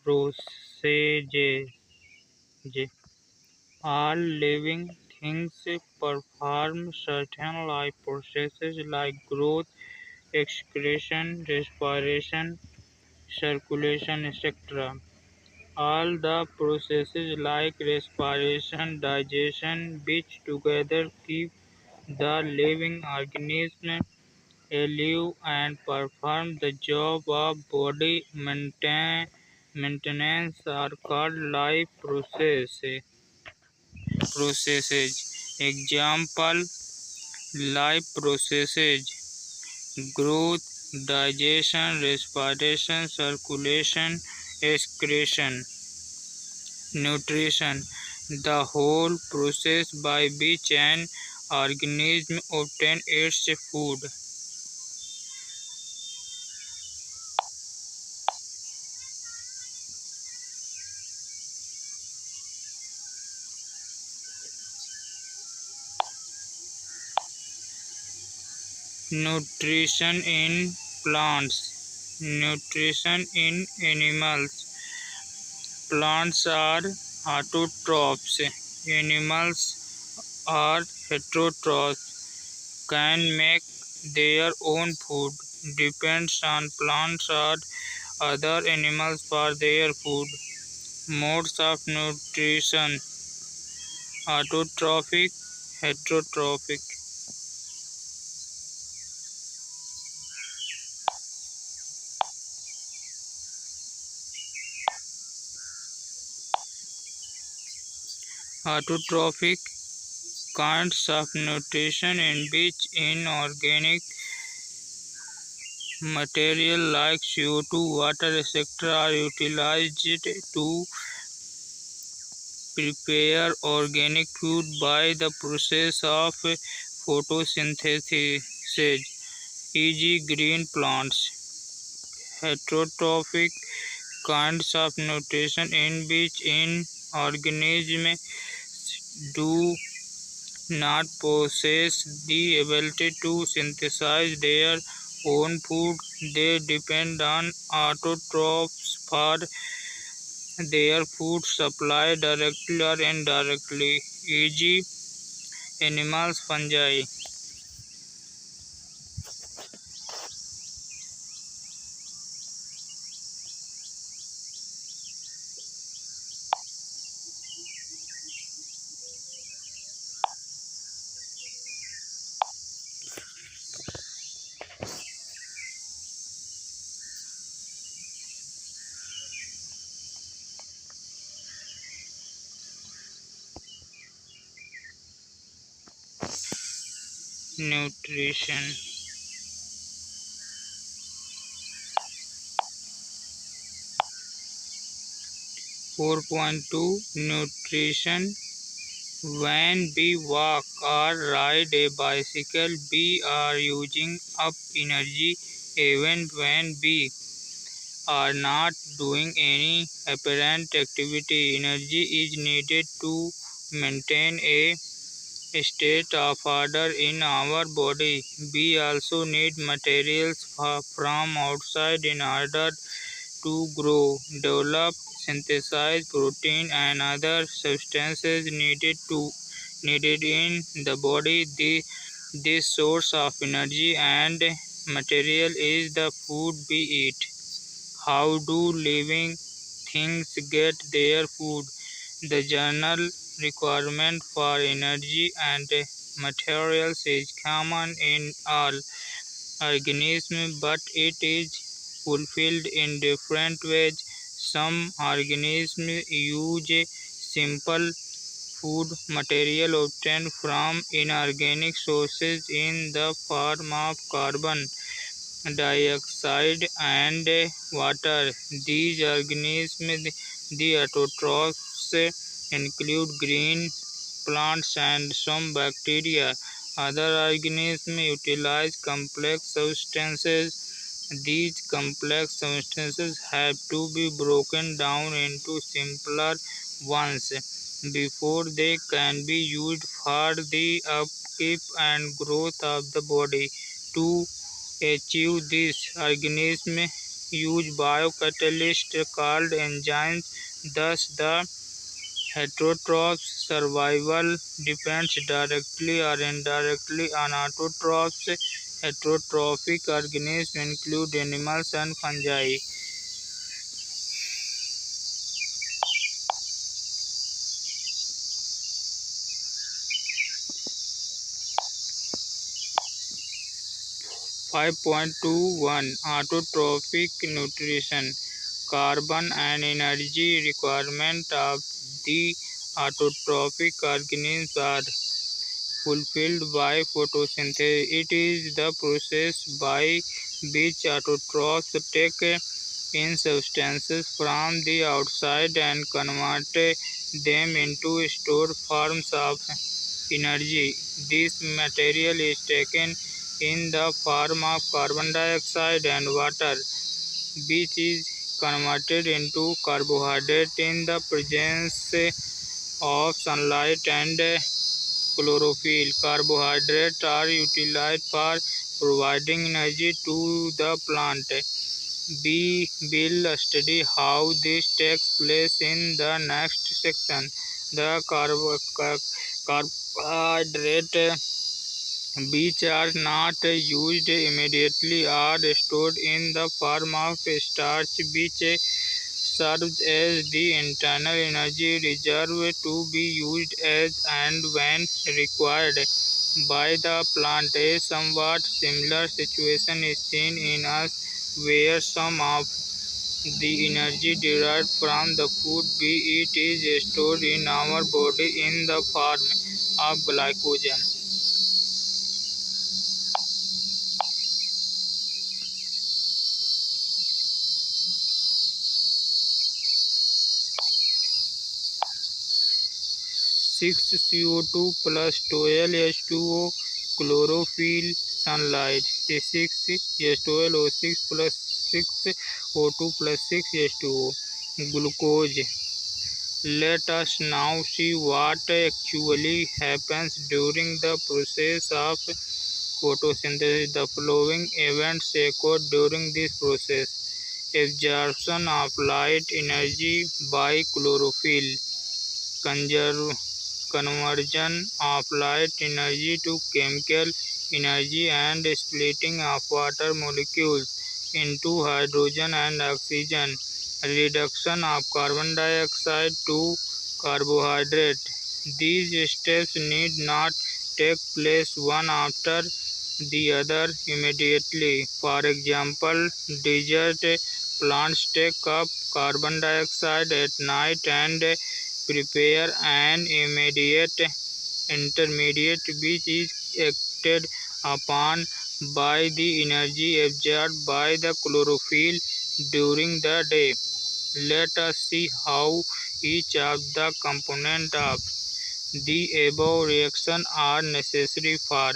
processes. All living things perform certain life processes like growth, excretion, respiration, circulation, etc. All the processes like respiration, digestion, which together keep the living organism alive and perform the job of body maintenance are called life processes. Example: life processes: growth, digestion, respiration, circulation, excretion. Nutrition: the whole process by which an organism obtains its food. Nutrition in plants. Nutrition in animals. Plants are autotrophs. Animals are heterotrophs. Can make their own food. Depends on plants or other animals for their food. Modes of nutrition: autotrophic, heterotrophic. Autotrophic: kinds of nutrition in which inorganic material like CO2, water, etc. are utilized to prepare organic food by the process of photosynthesis, e.g. green plants. Heterotrophic: kinds of nutrition in which organisms do not possess the ability to synthesize their own food. They depend on autotrophs for their food supply directly or indirectly, e.g. animals, fungi. Nutrition. 4.2 Nutrition. When we walk or ride a bicycle, we are using up energy. Even when we are not doing any apparent activity, energy is needed to maintain a state of order in our body. We also need materials from outside in order to grow, develop, synthesize protein and other substances needed in the body. This source of energy and material is the food we eat. How do living things get their food? The general requirement for energy and materials is common in all organisms, but it is fulfilled in different ways. Some organisms use simple food material obtained from inorganic sources in the form of carbon dioxide and water. These organisms, the autotrophs, include green plants and some bacteria. Other organisms utilize complex substances. These complex substances have to be broken down into simpler ones before they can be used for the upkeep and growth of the body. To achieve this, organisms use biocatalysts called enzymes. Thus, the heterotroph's survival depends directly or indirectly on autotrophs. Heterotrophic organisms include animals and fungi. 5.21 Autotrophic nutrition. Carbon and energy requirement of the autotrophic organisms are fulfilled by photosynthesis. It is the process by which autotrophs take in substances from the outside and convert them into stored forms of energy. This material is taken in the form of carbon dioxide and water, which is converted into carbohydrate in the presence of sunlight and chlorophyll. Carbohydrates are utilized for providing energy to the plant. We will study how this takes place in the next section. The carbohydrate which are not used immediately are stored in the form of starch, which serves as the internal energy reserve to be used as and when required by the plant. A somewhat similar situation is seen in us, where some of the energy derived from the food we eat is stored in our body in the form of glycogen. Six CO2 plus 12 H2O, chlorophyll, sunlight. Six H12O6 plus 6 O2 plus 6 H2O, glucose. Let us now see what actually happens during the process of photosynthesis. The following events occur during this process: absorption of light energy by chlorophyll, conversion of light energy to chemical energy, and splitting of water molecules into hydrogen and oxygen, reduction of carbon dioxide to carbohydrate. These steps need not take place one after the other immediately. For example, desert plants take up carbon dioxide at night and prepare an immediate intermediate which is acted upon by the energy absorbed by the chlorophyll during the day. Let us see how each of the components of the above reaction are necessary for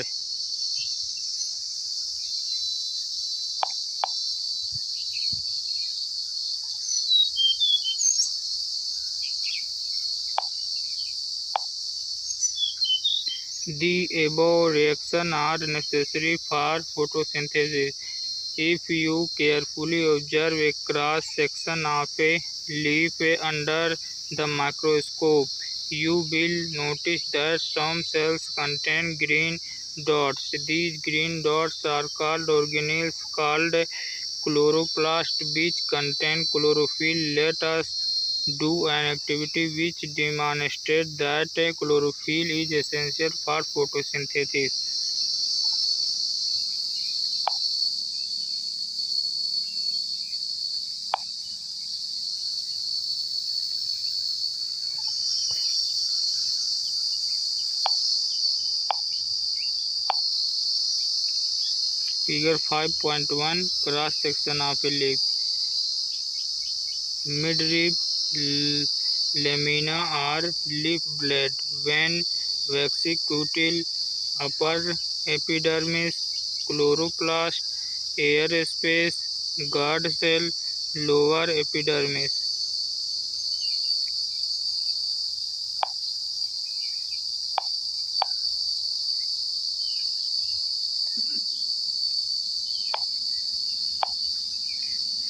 the above reaction are necessary for photosynthesis. If you carefully observe a cross section of a leaf under the microscope, you will notice that some cells contain green dots. These green dots are called organelles called chloroplast, which contain chlorophyll. Let us do an activity which demonstrates that chlorophyll is essential for photosynthesis. Figure 5.1 Cross section of a leaf. Midrib, lamina or leaf blade. When waxy cuticle, upper epidermis, chloroplast, air space, guard cell, lower epidermis.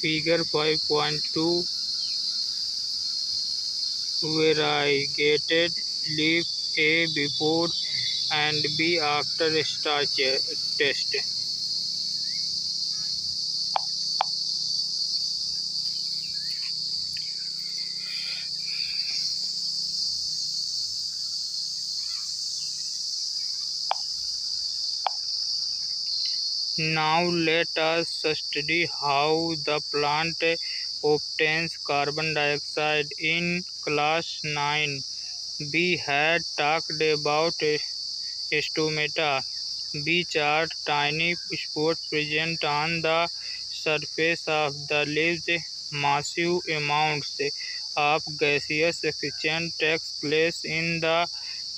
Figure 5.2 variegated leaf A before and B after starch test. Now let us study how the plant obtains carbon dioxide. In class 9, we had talked about stomata, which are tiny spores present on the surface of the leaves. Massive amounts of gaseous exchange takes place in the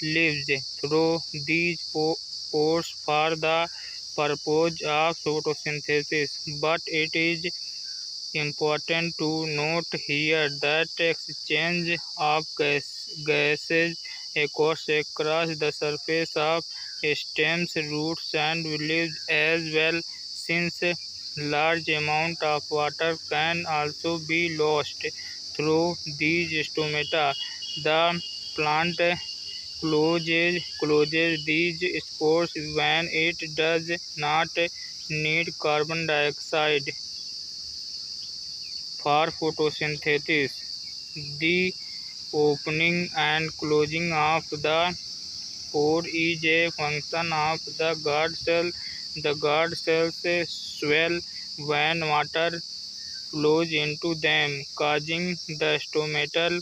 leaves through these pores for the purpose of photosynthesis. But it is important to note here that exchange of gases occurs across the surface of stems, roots, and leaves as well, since large amount of water can also be lost through these stomata. The plant closes these spores when it does not need carbon dioxide for photosynthesis. The opening and closing of the pore is a function of the guard cell. The guard cells swell when water flows into them, causing the stomatal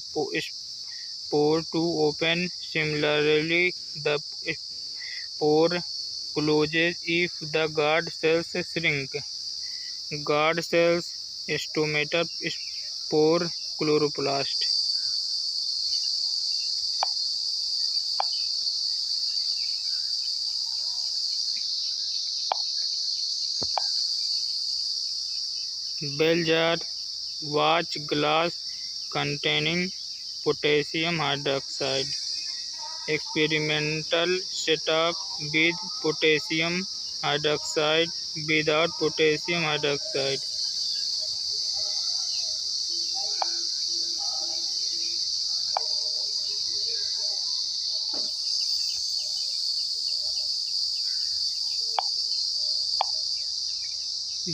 pore to open. Similarly, the pore closes if the guard cells shrink. Guard cells, stomata, spore, chloroplast. Bell jar, watch glass containing potassium hydroxide. Experimental setup with potassium hydroxide, without potassium hydroxide.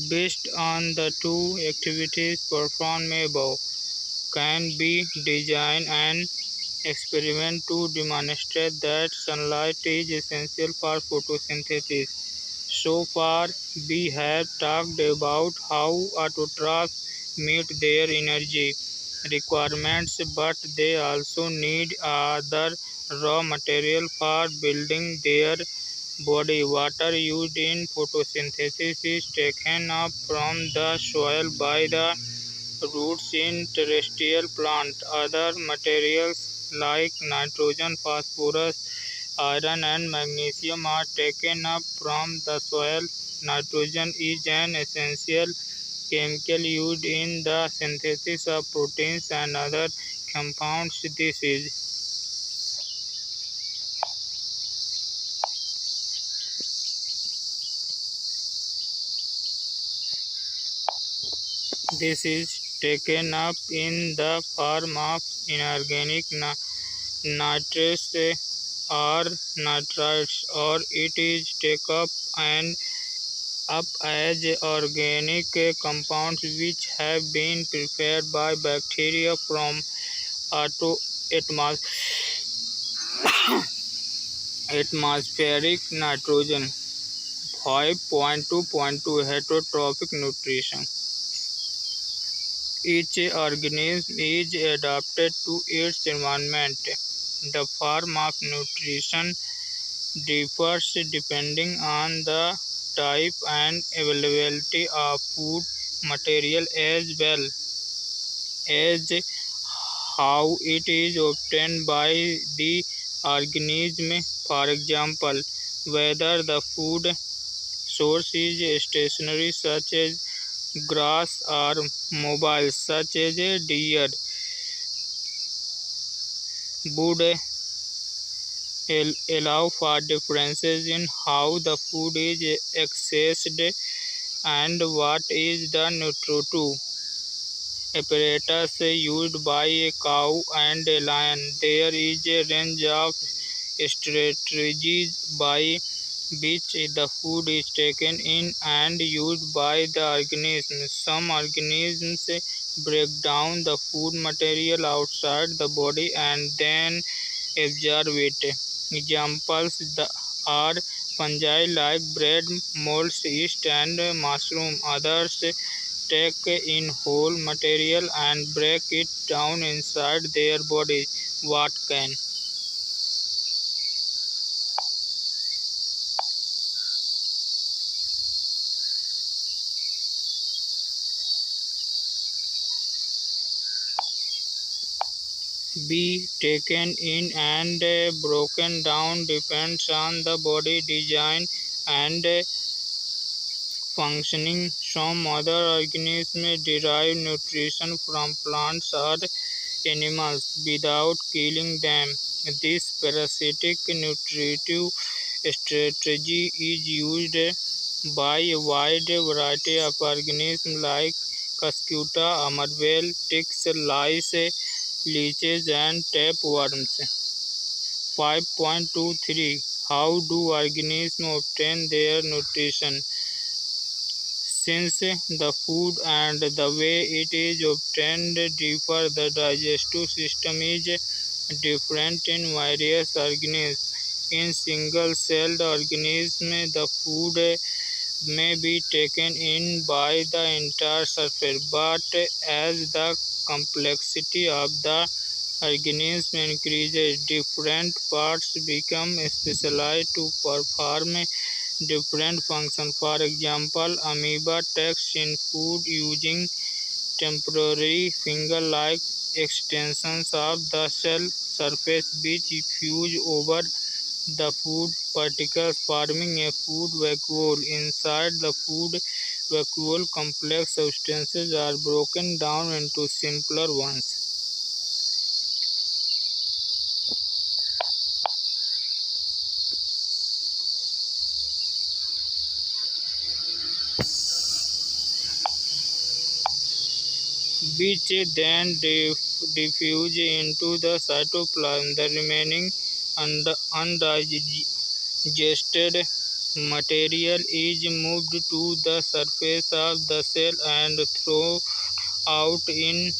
Based on the two activities performed above, can be designed an experiment to demonstrate that sunlight is essential for photosynthesis. So far, we have talked about how autotrophs meet their energy requirements, but they also need other raw material for building their body. Water used in photosynthesis is taken up from the soil by the roots in terrestrial plants. Other materials like nitrogen, phosphorus, iron, and magnesium are taken up from the soil. Nitrogen is an essential chemical used in the synthesis of proteins and other compounds. This is taken up in the form of inorganic nitrates or nitrites, or it is taken up and up as organic compounds which have been prepared by bacteria from atmospheric nitrogen. 5.2.2 Heterotrophic nutrition. Each organism is adapted to its environment. The form of nutrition differs depending on the type and availability of food material, as well as how it is obtained by the organism. For example, whether the food source is stationary such as grass or mobile such as a deer would allow for differences in how the food is accessed and what is the nutrient. apparatus used by a cow and a lion. There is a range of strategies by which the food is taken in and used by the organism. Some organisms break down the food material outside the body and then absorb it. Examples are fungi like bread, molds, yeast, and mushroom. Others take in whole material and break it down inside their body. What can be taken in and broken down depends on the body design and functioning. Some other organisms derive nutrition from plants or animals without killing them. This parasitic nutritive strategy is used by a wide variety of organisms like Cuscuta, amarvel, ticks, lice, leeches, and tapeworms. 5.23 How do organisms obtain their nutrition? Since the food and the way it is obtained differ, the digestive system is different in various organisms. In single-celled organisms, the food may be taken in by the entire surface, but as the complexity of the organism increases, different parts become specialized to perform different functions. For example, amoeba takes in food using temporary finger-like extensions of the cell surface which fuse over the food particles, forming a food vacuole. Inside the food vacuole, complex substances are broken down into simpler ones. Which then diffuse into the cytoplasm. The remaining undigested material is moved to the surface of the cell and thrown out in